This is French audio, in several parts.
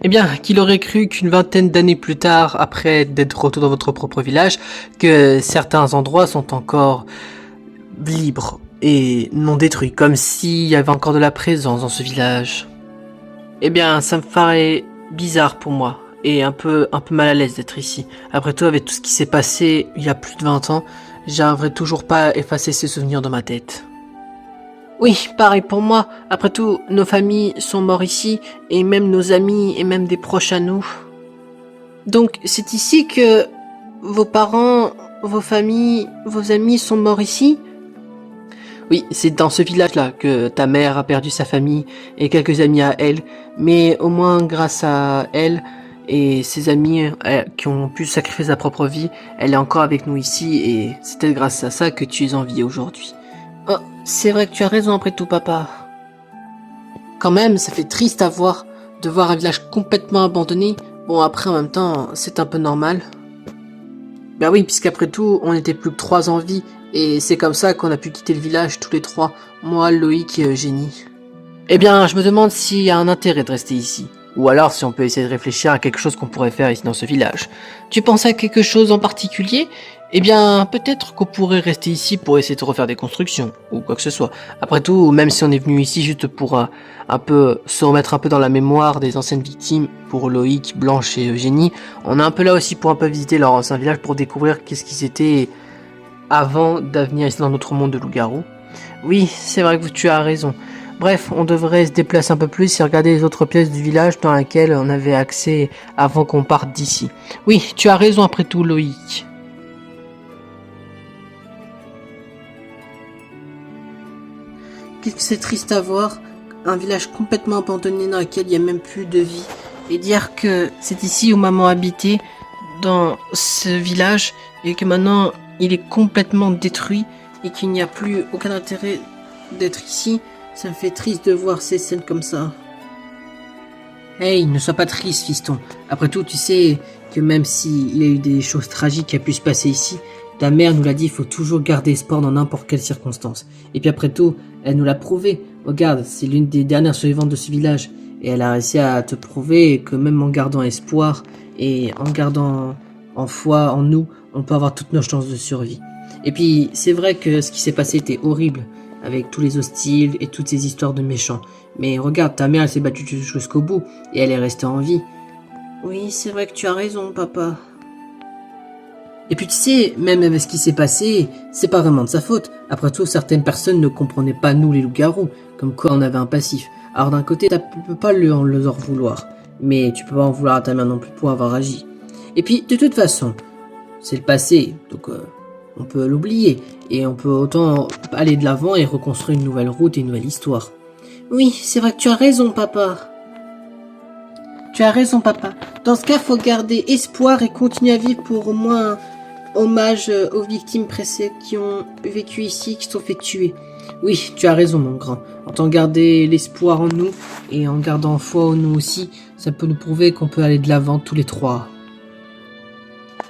Eh bien, qu'il aurait cru qu'une vingtaine d'années plus tard, après d'être retour dans votre propre village, que certains endroits sont encore libres et non détruits, comme s'il y avait encore de la présence dans ce village. Eh bien, ça me paraît bizarre pour moi, et un peu mal à l'aise d'être ici. Après tout, avec tout ce qui s'est passé il y a plus de 20 ans, j'arriverai toujours pas à effacer ces souvenirs dans ma tête. Oui, pareil pour moi. Après tout, nos familles sont morts ici, et même nos amis, et même des proches à nous. Donc, c'est ici que vos parents, vos familles, vos amis sont morts ici? Oui, c'est dans ce village-là que ta mère a perdu sa famille et quelques amis à elle, mais au moins grâce à elle et ses amis qui ont pu sacrifier sa propre vie, elle est encore avec nous ici et c'est peut-être grâce à ça que tu es en vie aujourd'hui. Oh, c'est vrai que tu as raison après tout, papa. Quand même, ça fait triste à voir, de voir un village complètement abandonné. Bon, après, en même temps, c'est un peu normal. Ben oui, puisqu'après tout, on n'était plus que 3 en vie, et c'est comme ça qu'on a pu quitter le village tous les 3, moi, Loïc et Eugénie. Eh bien, je me demande s'il y a un intérêt de rester ici. Ou alors si on peut essayer de réfléchir à quelque chose qu'on pourrait faire ici dans ce village. Tu penses à quelque chose en particulier? Eh bien, peut-être qu'on pourrait rester ici pour essayer de refaire des constructions, ou quoi que ce soit. Après tout, même si on est venu ici juste pour un peu se remettre un peu dans la mémoire des anciennes victimes, pour Loïc, Blanche et Eugénie, on est un peu là aussi pour un peu visiter leur ancien village, pour découvrir qu'est-ce qu'ils étaient avant d'avenir ici dans notre monde de loup-garou. Oui, c'est vrai que tu as raison. Bref, on devrait se déplacer un peu plus et regarder les autres pièces du village dans lesquelles on avait accès avant qu'on parte d'ici. Oui, tu as raison après tout, Loïc. Qu'est-ce que c'est triste à voir, un village complètement abandonné dans lequel il n'y a même plus de vie, et dire que c'est ici où maman habitait, dans ce village, et que maintenant il est complètement détruit, et qu'il n'y a plus aucun intérêt d'être ici. Ça me fait triste de voir ces scènes comme ça. Hey, ne sois pas triste, fiston. Après tout, tu sais que même s'il y a eu des choses tragiques qui a pu se passer ici, ta mère nous l'a dit, il faut toujours garder espoir dans n'importe quelle circonstance. Et puis après tout, elle nous l'a prouvé. Regarde, c'est l'une des dernières survivantes de ce village. Et elle a réussi à te prouver que même en gardant espoir et en gardant en foi en nous, on peut avoir toutes nos chances de survie. Et puis, c'est vrai que ce qui s'est passé était horrible, avec tous les hostiles et toutes ces histoires de méchants. Mais regarde, ta mère, elle s'est battue jusqu'au bout, et elle est restée en vie. Oui, c'est vrai que tu as raison, papa. Et puis tu sais, même avec ce qui s'est passé, c'est pas vraiment de sa faute. Après tout, certaines personnes ne comprenaient pas nous les loups-garous, comme quoi on avait un passif. Alors d'un côté, tu peux pas leur vouloir, mais tu peux pas en vouloir à ta mère non plus pour avoir agi. Et puis, de toute façon, c'est le passé, donc on peut l'oublier, et on peut autant aller de l'avant et reconstruire une nouvelle route et une nouvelle histoire. Oui, c'est vrai que tu as raison, papa. Tu as raison, papa. Dans ce cas, faut garder espoir et continuer à vivre pour au moins hommage aux victimes pressées qui ont vécu ici, qui se sont fait tuer. Oui, tu as raison, mon grand. En tant garder l'espoir en nous et en gardant foi en nous aussi, ça peut nous prouver qu'on peut aller de l'avant tous les 3.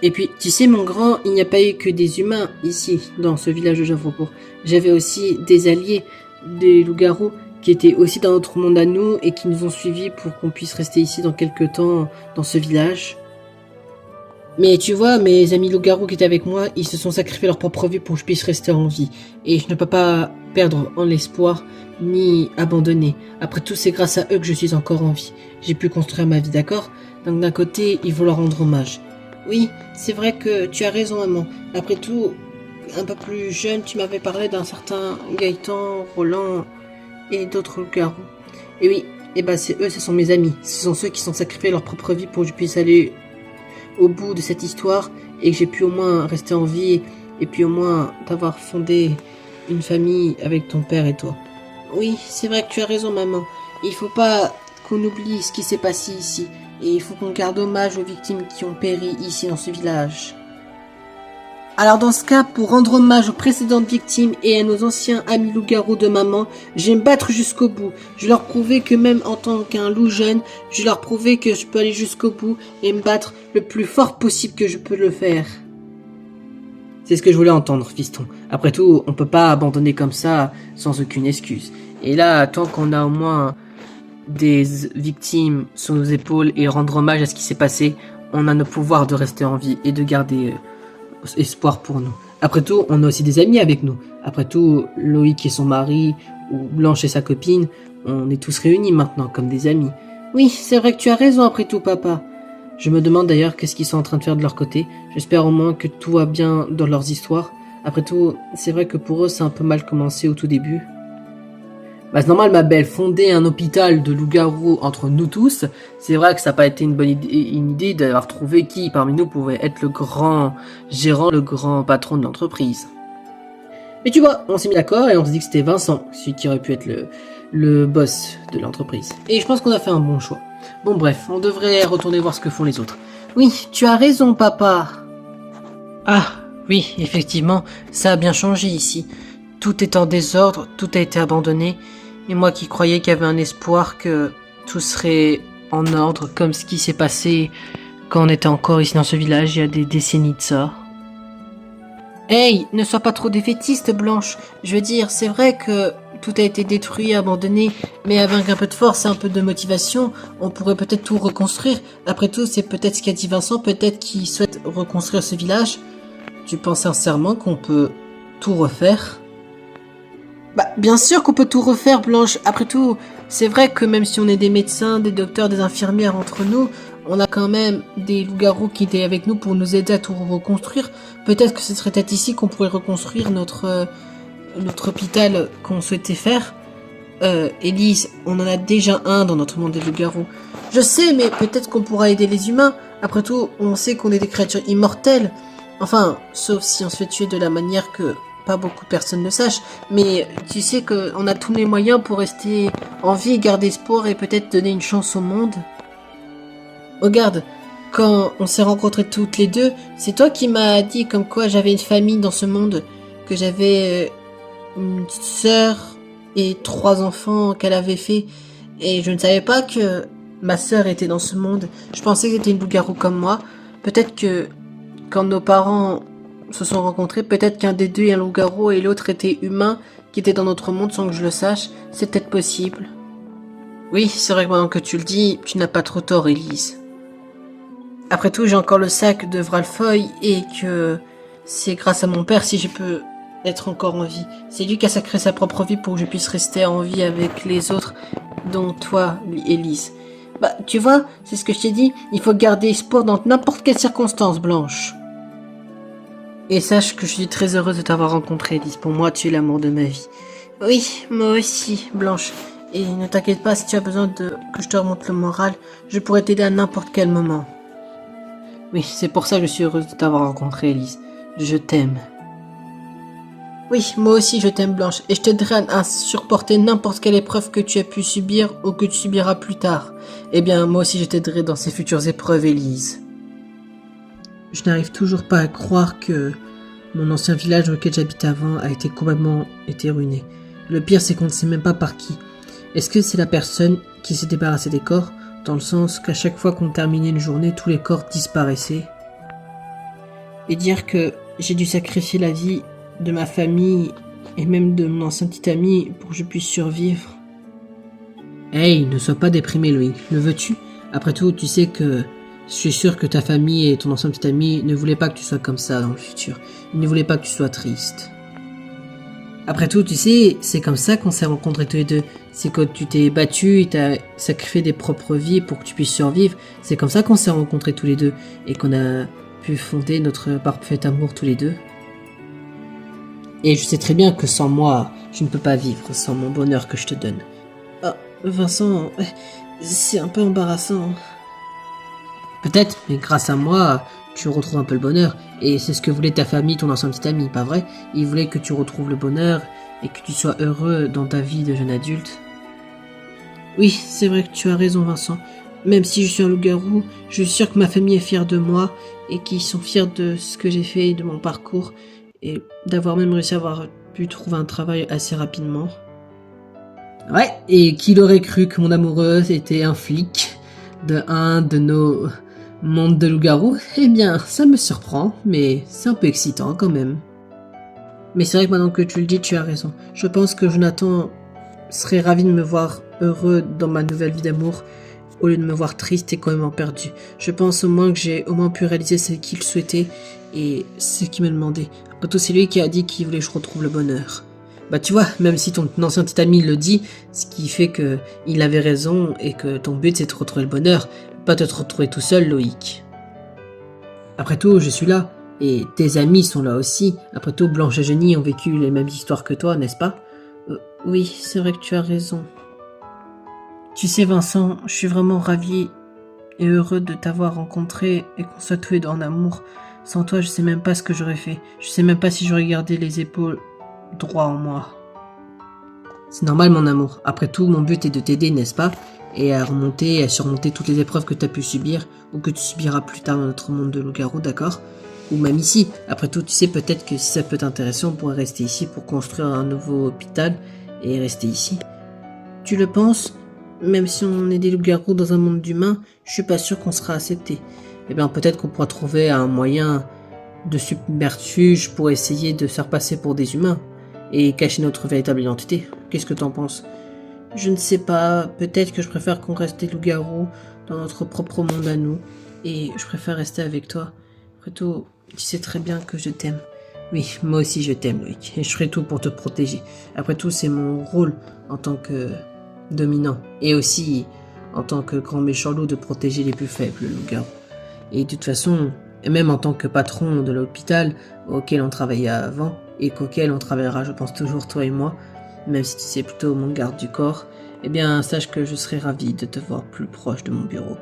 Et puis, tu sais, mon grand, il n'y a pas eu que des humains ici, dans ce village de Javropour. J'avais aussi des alliés, des loups-garous, qui étaient aussi dans notre monde à nous et qui nous ont suivis pour qu'on puisse rester ici dans quelques temps dans ce village. Mais tu vois, mes amis loups-garous qui étaient avec moi, ils se sont sacrifiés leur propre vie pour que je puisse rester en vie. Et je ne peux pas perdre en l'espoir, ni abandonner. Après tout, c'est grâce à eux que je suis encore en vie. J'ai pu construire ma vie, d'accord? Donc d'un côté, il faut leur rendre hommage. Oui, c'est vrai que tu as raison, maman. Après tout, un peu plus jeune, tu m'avais parlé d'un certain Gaëtan, Roland et d'autres loups-garous. Et oui, et bah c'est eux, ce sont mes amis. Ce sont ceux qui sont sacrifiés leur propre vie pour que je puisse aller au bout de cette histoire et que j'ai pu au moins rester en vie et puis au moins t'avoir fondé une famille avec ton père et toi. Oui, c'est vrai que tu as raison, maman. Il faut pas qu'on oublie ce qui s'est passé ici et il faut qu'on garde hommage aux victimes qui ont péri ici dans ce village. Alors dans ce cas, pour rendre hommage aux précédentes victimes et à nos anciens amis loups-garous de maman, je vais me battre jusqu'au bout. Je vais leur prouver que même en tant qu'un loup jeune, je vais leur prouver que je peux aller jusqu'au bout et me battre le plus fort possible que je peux le faire. C'est ce que je voulais entendre, fiston. Après tout, on peut pas abandonner comme ça sans aucune excuse. Et là, tant qu'on a au moins des victimes sur nos épaules et rendre hommage à ce qui s'est passé, on a le pouvoir de rester en vie et de garder espoir pour nous. Après tout, on a aussi des amis avec nous. Après tout, Loïc et son mari, ou Blanche et sa copine, on est tous réunis maintenant comme des amis. Oui, c'est vrai que tu as raison après tout, papa. Je me demande d'ailleurs qu'est-ce qu'ils sont en train de faire de leur côté. J'espère au moins que tout va bien dans leurs histoires. Après tout, c'est vrai que pour eux, c'est un peu mal commencé au tout début. Bah, c'est normal, ma belle, fonder un hôpital de loups-garous entre nous tous, c'est vrai que ça n'a pas été une bonne idée d'avoir trouvé qui parmi nous pouvait être le grand gérant, le grand patron de l'entreprise. Mais tu vois, on s'est mis d'accord et on s'est dit que c'était Vincent, celui qui aurait pu être le boss de l'entreprise. Et je pense qu'on a fait un bon choix. Bon bref, on devrait retourner voir ce que font les autres. Oui, tu as raison, papa. Ah, oui, effectivement, ça a bien changé ici. Tout est en désordre, tout a été abandonné. Et moi qui croyais qu'il y avait un espoir que tout serait en ordre, comme ce qui s'est passé quand on était encore ici dans ce village il y a des décennies de ça. Hey, ne sois pas trop défaitiste, Blanche. Je veux dire, c'est vrai que tout a été détruit, abandonné, mais avec un peu de force et un peu de motivation, on pourrait peut-être tout reconstruire. Après tout, c'est peut-être ce qu'a dit Vincent, peut-être qu'il souhaite reconstruire ce village. Tu penses sincèrement qu'on peut tout refaire ? Bah, bien sûr qu'on peut tout refaire, Blanche. Après tout, c'est vrai que même si on est des médecins, des docteurs, des infirmières entre nous, on a quand même des loups-garous qui étaient avec nous pour nous aider à tout reconstruire. Peut-être que ce serait peut-être ici qu'on pourrait reconstruire notre hôpital qu'on souhaitait faire. Élise, on en a déjà un dans notre monde des loups-garous. Je sais, mais peut-être qu'on pourra aider les humains. Après tout, on sait qu'on est des créatures immortelles. Enfin, sauf si on se fait tuer de la manière que pas beaucoup de personnes le sachent, mais tu sais qu'on a tous les moyens pour rester en vie, garder espoir et peut-être donner une chance au monde. Regarde, quand on s'est rencontrés toutes les deux, c'est toi qui m'as dit comme quoi j'avais une famille dans ce monde, que j'avais une sœur et 3 enfants qu'elle avait fait, et je ne savais pas que ma sœur était dans ce monde. Je pensais que c'était une loup-garou comme moi. Peut-être que quand nos parents se sont rencontrés, peut-être qu'un des deux est un loup-garou et l'autre était humain, qui était dans notre monde sans que je le sache. C'est peut-être possible. Oui, c'est vrai que maintenant que tu le dis, tu n'as pas trop tort, Élise. Après tout, j'ai encore le sac de Vralfoy et que c'est grâce à mon père si je peux être encore en vie. C'est lui qui a sacré sa propre vie pour que je puisse rester en vie avec les autres, dont toi, Élise. Bah, tu vois, c'est ce que je t'ai dit, il faut garder espoir dans n'importe quelle circonstance, Blanche. Et sache que je suis très heureuse de t'avoir rencontré, Élise. Pour moi, tu es l'amour de ma vie. Oui, moi aussi, Blanche. Et ne t'inquiète pas, si tu as besoin que je te remonte le moral, je pourrais t'aider à n'importe quel moment. Oui, c'est pour ça que je suis heureuse de t'avoir rencontré, Élise. Je t'aime. Oui, moi aussi je t'aime, Blanche, et je t'aiderai à supporter n'importe quelle épreuve que tu as pu subir ou que tu subiras plus tard. Eh bien, moi aussi je t'aiderai dans ces futures épreuves, Élise. Je n'arrive toujours pas à croire que mon ancien village auquel j'habitais avant a été complètement ruiné. Le pire, c'est qu'on ne sait même pas par qui. Est-ce que c'est la personne qui s'est débarrassée des corps, dans le sens qu'à chaque fois qu'on terminait une journée, tous les corps disparaissaient? Et dire que j'ai dû sacrifier la vie de ma famille et même de mon ancien petit ami pour que je puisse survivre. Hey, ne sois pas déprimé, Loïc. Le veux-tu? Après tout, tu sais que je suis sûr que ta famille et ton ancien petit ami ne voulaient pas que tu sois comme ça dans le futur. Ils ne voulaient pas que tu sois triste. Après tout, tu sais, c'est comme ça qu'on s'est rencontrés tous les deux. C'est quand tu t'es battu et t'as sacrifié des propres vies pour que tu puisses survivre. C'est comme ça qu'on s'est rencontrés tous les deux et qu'on a pu fonder notre parfait amour tous les deux. Et je sais très bien que sans moi, je ne peux pas vivre, sans mon bonheur que je te donne. Ah, Vincent, c'est un peu embarrassant. Peut-être, mais grâce à moi, tu retrouves un peu le bonheur. Et c'est ce que voulait ta famille, ton ancien petit ami, pas vrai? Ils voulaient que tu retrouves le bonheur et que tu sois heureux dans ta vie de jeune adulte. Oui, c'est vrai que tu as raison, Vincent. Même si je suis un loup-garou, je suis sûr que ma famille est fière de moi et qu'ils sont fiers de ce que j'ai fait et de mon parcours et d'avoir même réussi à avoir pu trouver un travail assez rapidement. Ouais, et qui l'aurait cru que mon amoureuse était un flic de un de nos mondes de loup-garou? Eh bien, ça me surprend, mais c'est un peu excitant quand même. Mais c'est vrai que maintenant que tu le dis, tu as raison. Je pense que Jonathan serait ravi de me voir heureux dans ma nouvelle vie d'amour, au lieu de me voir triste et complètement perdu. Je pense au moins que j'ai au moins pu réaliser ce qu'il souhaitait et ce qu'il me demandait. Surtout c'est lui qui a dit qu'il voulait que je retrouve le bonheur. Bah tu vois, même si ton ancien petit ami le dit, ce qui fait que il avait raison et que ton but c'est de retrouver le bonheur, pas de te retrouver tout seul, Loïc. Après tout, je suis là, et tes amis sont là aussi. Après tout, Blanche et Jenny ont vécu les mêmes histoires que toi, n'est-ce pas? Oui, c'est vrai que tu as raison. Tu sais Vincent, je suis vraiment ravi et heureux de t'avoir rencontré et qu'on soit tous les deux en amour. Sans toi, je sais même pas ce que j'aurais fait. Je sais même pas si j'aurais gardé les épaules droit en moi. C'est normal mon amour. Après tout, mon but est de t'aider, n'est-ce pas? Et à remonter et à surmonter toutes les épreuves que tu as pu subir ou que tu subiras plus tard dans notre monde de loup-garou, d'accord? Ou même ici. Après tout, tu sais peut-être que si ça peut t'intéresser, on pourrait rester ici pour construire un nouveau hôpital et rester ici. Tu le penses? Même si on est des loups-garous dans un monde d'humains, je suis pas sûr qu'on sera accepté. Eh bien, peut-être qu'on pourra trouver un moyen de subterfuge pour essayer de se faire passer pour des humains et cacher notre véritable identité. Qu'est-ce que t'en penses? Je ne sais pas, peut-être que je préfère qu'on reste des loups-garous dans notre propre monde à nous, et je préfère rester avec toi. Après tout, tu sais très bien que je t'aime. Oui, moi aussi je t'aime, Loïc, et je ferai tout pour te protéger. Après tout, c'est mon rôle en tant que dominant, et aussi en tant que grand méchant loup de protéger les plus faibles loups-garous. Et de toute façon, même en tant que patron de l'hôpital auquel on travaillait avant, et qu'auquel on travaillera, je pense, toujours toi et moi, même si tu sais plutôt mon garde du corps, eh bien, sache que je serai ravi de te voir plus proche de mon bureau.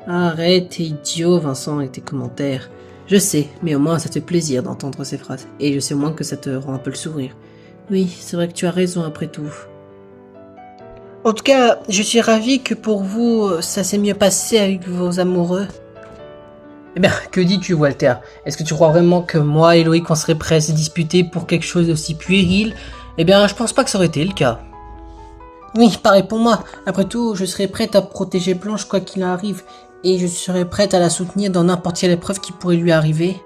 Arrête, t'es idiot, Vincent, avec tes commentaires. Je sais, mais au moins ça te fait plaisir d'entendre ces phrases, et je sais au moins que ça te rend un peu le sourire. Oui, c'est vrai que tu as raison après tout. En tout cas, je suis ravi que pour vous, ça s'est mieux passé avec vos amoureux. Eh bien, que dis-tu, Walter? Est-ce que tu crois vraiment que moi et Loïc, on serait prêts à se disputer pour quelque chose d'aussi puéril? Eh bien, je pense pas que ça aurait été le cas. Oui, pareil pour moi. Après tout, je serais prête à protéger Blanche quoi qu'il arrive, et je serais prête à la soutenir dans n'importe quelle épreuve qui pourrait lui arriver.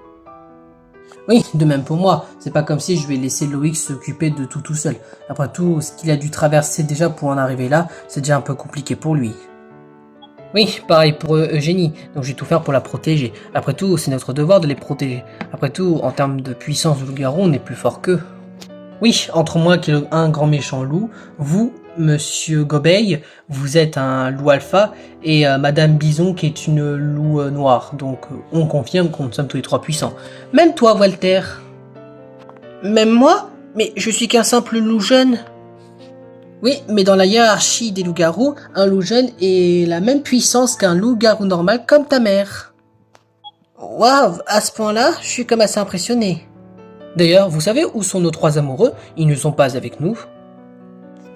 Oui, de même pour moi. C'est pas comme si je vais laisser Loïc s'occuper de tout seul. Après tout, ce qu'il a dû traverser déjà pour en arriver là, c'est déjà un peu compliqué pour lui. Oui, pareil pour Eugénie, donc je vais tout faire pour la protéger. Après tout, c'est notre devoir de les protéger. Après tout, en termes de puissance de loup-garou, on est plus fort qu'eux. Oui, entre moi qui est un grand méchant loup, vous, Monsieur Gobeil, vous êtes un loup alpha, et Madame Bison qui est une loup noire. Donc on confirme qu'on sommes tous les trois puissants. Même toi, Walter. Même moi? Mais je suis qu'un simple loup jeune. Oui, mais dans la hiérarchie des loups-garous, un loup jeune est la même puissance qu'un loup-garou normal comme ta mère. Waouh, à ce point-là, je suis comme assez impressionné. D'ailleurs, vous savez où sont nos trois amoureux? Ils ne sont pas avec nous.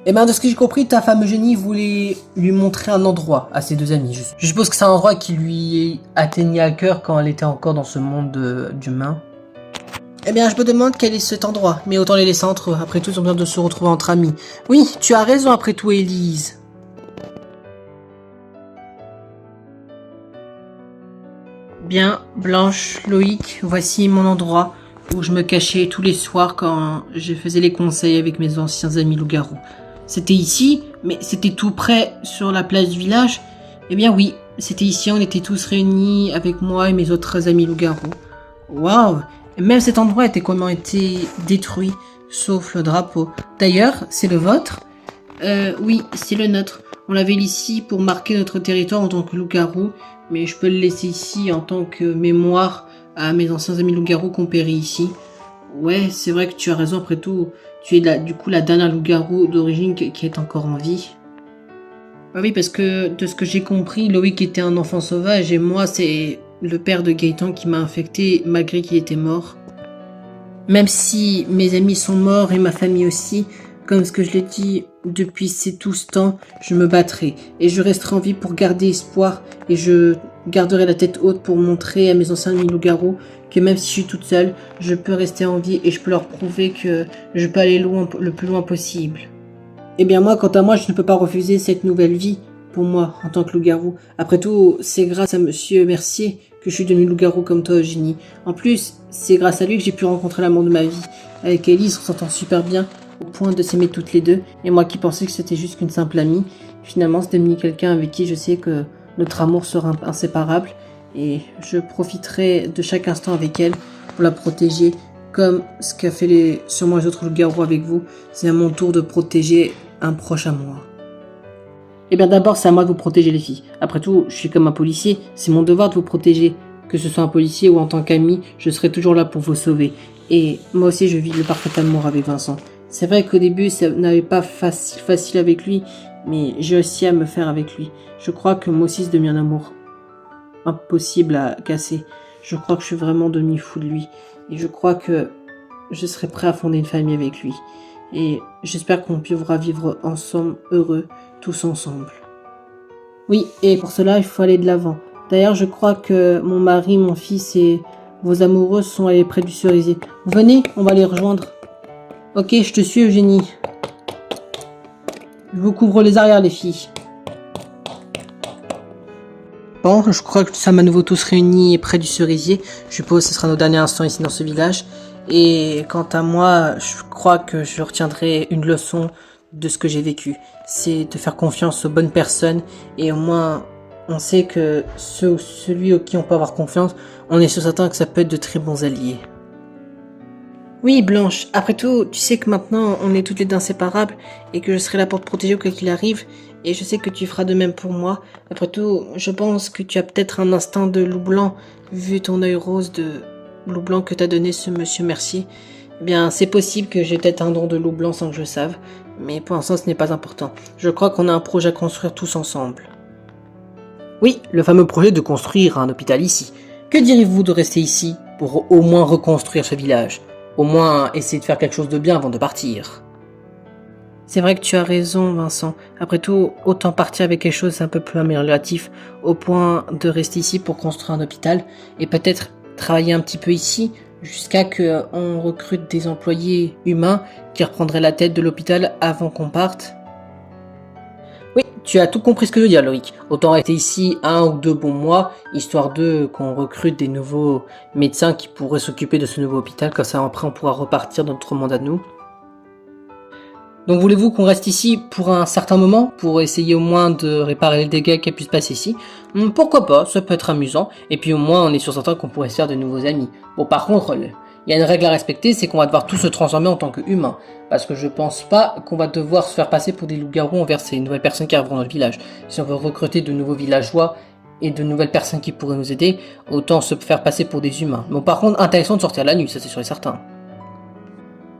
Eh ben, de ce que j'ai compris, ta femme Eugénie voulait lui montrer un endroit à ses deux amis. Je suppose que c'est un endroit qui lui atteignait à cœur quand elle était encore dans ce monde d'humains. Eh bien, je me demande quel est cet endroit, mais autant les laisser entre eux. Après tout, ils ont besoin de se retrouver entre amis. Oui, tu as raison après tout, Élise. Bien, Blanche, Loïc, voici mon endroit où je me cachais tous les soirs quand je faisais les conseils avec mes anciens amis loups-garous. C'était ici, mais c'était tout près sur la place du village. Eh bien oui, c'était ici, on était tous réunis avec moi et mes autres amis loups-garous. Waouh! Même cet endroit était comment été détruit, sauf le drapeau. D'ailleurs, c'est le vôtre? Oui, c'est le nôtre. On l'avait ici pour marquer notre territoire en tant que loup-garou, mais je peux le laisser ici en tant que mémoire à mes anciens amis loups-garous qui ont péri ici. Ouais, c'est vrai que tu as raison, après tout, tu es du coup la dernière loup-garou d'origine qui est encore en vie. Ah oui, parce que de ce que j'ai compris, Loïc était un enfant sauvage et moi, c'est le père de Gaëtan qui m'a infecté malgré qu'il était mort. Même si mes amis sont morts et ma famille aussi, comme ce que je l'ai dit depuis tout ce temps, je me battrai et je resterai en vie pour garder espoir et je garderai la tête haute pour montrer à mes anciens amis loups-garous que même si je suis toute seule, je peux rester en vie et je peux leur prouver que je peux aller loin, le plus loin possible. Eh bien moi, quant à moi, je ne peux pas refuser cette nouvelle vie pour moi en tant que loup-garou. Après tout, c'est grâce à Monsieur Mercier que je suis devenu loup-garou comme toi, Eugénie. En plus, c'est grâce à lui que j'ai pu rencontrer l'amour de ma vie. Avec Élise, on s'entend super bien. au point de s'aimer toutes les deux. Et moi qui pensais que c'était juste qu'une simple amie, finalement c'est devenu quelqu'un avec qui je sais que notre amour sera inséparable. Et je profiterai de chaque instant avec elle pour la protéger, comme ce qu'a fait sûrement les autres loups-garous avec vous. C'est à mon tour de protéger un proche à moi. Eh bien d'abord, c'est à moi de vous protéger les filles. Après tout, je suis comme un policier, c'est mon devoir de vous protéger. Que ce soit un policier ou en tant qu'ami, je serai toujours là pour vous sauver. Et moi aussi, je vis le parfait amour avec Vincent. C'est vrai qu'au début, ça n'avait pas facile avec lui, mais j'ai réussi à me faire avec lui. Je crois que moi aussi, c'est devenu un amour impossible à casser. Je crois que je suis vraiment devenu fou de lui. Et je crois que je serai prêt à fonder une famille avec lui. Et j'espère qu'on pourra vivre ensemble, heureux, tous ensemble. Oui, et pour cela, il faut aller de l'avant. D'ailleurs, je crois que mon mari, mon fils et vos amoureuses sont allés près du cerisier. Venez, on va les rejoindre. Ok, je te suis, Eugénie. Je vous couvre les arrières, les filles. Bon, je crois que nous sommes à nouveau tous réunis près du cerisier. Je suppose que ce sera nos derniers instants ici dans ce village. Et quant à moi, je crois que je retiendrai une leçon de ce que j'ai vécu. C'est de faire confiance aux bonnes personnes. Et au moins, on sait que celui au qui on peut avoir confiance, on est sûr certain que ça peut être de très bons alliés. Oui, Blanche, après tout, tu sais que maintenant, on est toutes les deux inséparables et que je serai là pour te protéger quoi qu'il arrive. Et je sais que tu feras de même pour moi. Après tout, je pense que tu as peut-être un instinct de loup blanc, vu ton œil rose de loup blanc que t'a donné ce monsieur Mercier. Eh bien, c'est possible que j'ai peut-être un don de loup blanc sans que je le sache, mais pour l'instant, ce n'est pas important. Je crois qu'on a un projet à construire tous ensemble. Oui, le fameux projet de construire un hôpital ici. Que diriez-vous de rester ici pour au moins reconstruire ce village ? Au moins essayer de faire quelque chose de bien avant de partir. C'est vrai que tu as raison, Vincent. Après tout, autant partir avec quelque chose un peu plus amélioratif, au point de rester ici pour construire un hôpital, et peut-être travailler un petit peu ici, jusqu'à que on recrute des employés humains qui reprendraient la tête de l'hôpital avant qu'on parte. Oui, tu as tout compris ce que je veux dire, Loïc. Autant rester ici 1 ou 2 bons mois, histoire qu'on recrute des nouveaux médecins qui pourraient s'occuper de ce nouveau hôpital, comme ça après on pourra repartir dans notre mandat de nous. Donc voulez-vous qu'on reste ici pour un certain moment, pour essayer au moins de réparer les dégâts qui a pu se passer ici? Pourquoi pas, ça peut être amusant, et puis au moins on est sûr certain qu'on pourrait se faire de nouveaux amis. Bon par contre, il y a une règle à respecter, c'est qu'on va devoir tous se transformer en tant qu'humains. Parce que je pense pas qu'on va devoir se faire passer pour des loups-garous envers ces nouvelles personnes qui arriveront dans le village. Si on veut recruter de nouveaux villageois et de nouvelles personnes qui pourraient nous aider, autant se faire passer pour des humains. Bon par contre, intéressant de sortir la nuit, ça c'est sûr et certain.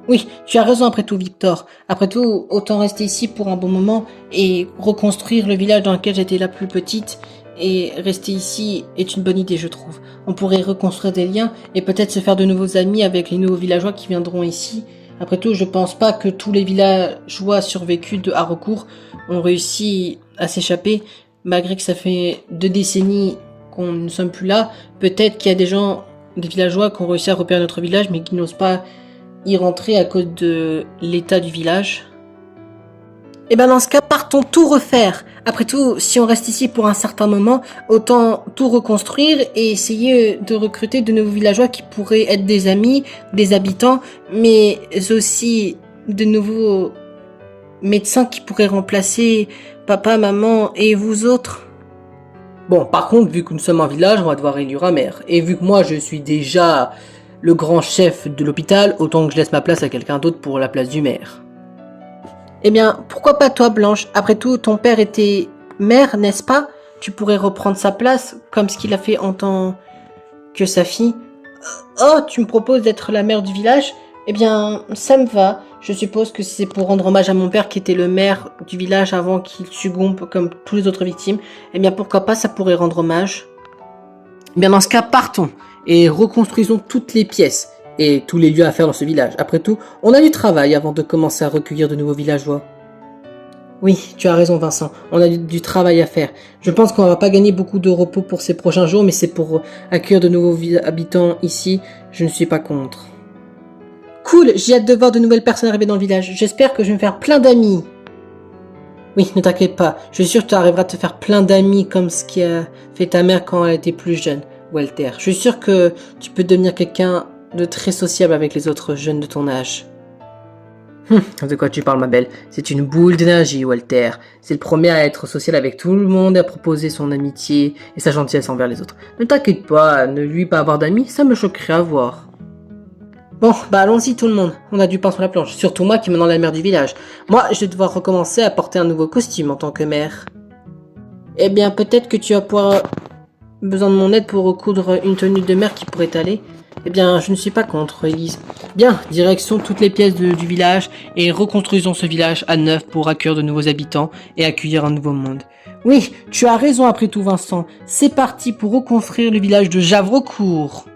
Oui, tu as raison après tout, Victor. Après tout, autant rester ici pour un bon moment et reconstruire le village dans lequel j'étais la plus petite. Et rester ici est une bonne idée, je trouve. On pourrait reconstruire des liens et peut-être se faire de nouveaux amis avec les nouveaux villageois qui viendront ici. Après tout, je pense pas que tous les villageois survécus de Haraucourt ont réussi à s'échapper, malgré que ça fait 2 décennies qu'on ne sommes plus là. Peut-être qu'il y a des villageois qui ont réussi à repérer notre village, mais qui n'osent pas y rentrer à cause de l'état du village. Et ben dans ce cas, partons tout refaire. Après tout, si on reste ici pour un certain moment, autant tout reconstruire et essayer de recruter de nouveaux villageois qui pourraient être des amis, des habitants, mais aussi de nouveaux médecins qui pourraient remplacer papa, maman et vous autres. Bon, par contre, vu que nous sommes un village, on va devoir élire un maire. Et vu que moi, je suis déjà le grand chef de l'hôpital, autant que je laisse ma place à quelqu'un d'autre pour la place du maire. Eh bien, pourquoi pas toi, Blanche? Après tout, ton père était maire, n'est-ce pas? Tu pourrais reprendre sa place, comme ce qu'il a fait en tant que sa fille. Oh, tu me proposes d'être la mère du village? Eh bien, ça me va. Je suppose que c'est pour rendre hommage à mon père qui était le maire du village avant qu'il succombe comme tous les autres victimes. Eh bien, pourquoi pas, ça pourrait rendre hommage. Eh bien, dans ce cas, partons et reconstruisons toutes les pièces et tous les lieux à faire dans ce village. Après tout, on a du travail avant de commencer à recueillir de nouveaux villageois. Oui, tu as raison Vincent, on a du travail à faire. Je pense qu'on va pas gagner beaucoup de repos pour ces prochains jours, mais c'est pour accueillir de nouveaux habitants ici, je ne suis pas contre. Cool, j'ai hâte de voir de nouvelles personnes arriver dans le village. J'espère que je vais me faire plein d'amis. Oui, ne t'inquiète pas, je suis sûr que tu arriveras à te faire plein d'amis comme ce qu'a fait ta mère quand elle était plus jeune, Walter. Je suis sûr que tu peux devenir quelqu'un de très sociable avec les autres jeunes de ton âge. De quoi tu parles, ma belle? C'est une boule d'énergie, Walter. C'est le premier à être social avec tout le monde et à proposer son amitié et sa gentillesse envers les autres. Ne t'inquiète pas, ne lui pas avoir d'amis, ça me choquerait à voir. Bon, bah allons-y tout le monde. On a du pain sur la planche. Surtout moi qui est maintenant la mère du village. Moi, je vais devoir recommencer à porter un nouveau costume en tant que mère. Eh bien, peut-être que tu vas pouvoir besoin de mon aide pour recoudre une tenue de mère qui pourrait t'aller. Eh bien, je ne suis pas contre, Elise. Bien, direction toutes les pièces du village et reconstruisons ce village à neuf pour accueillir de nouveaux habitants et accueillir un nouveau monde. Oui, tu as raison après tout, Vincent. C'est parti pour reconstruire le village de Javrecourt.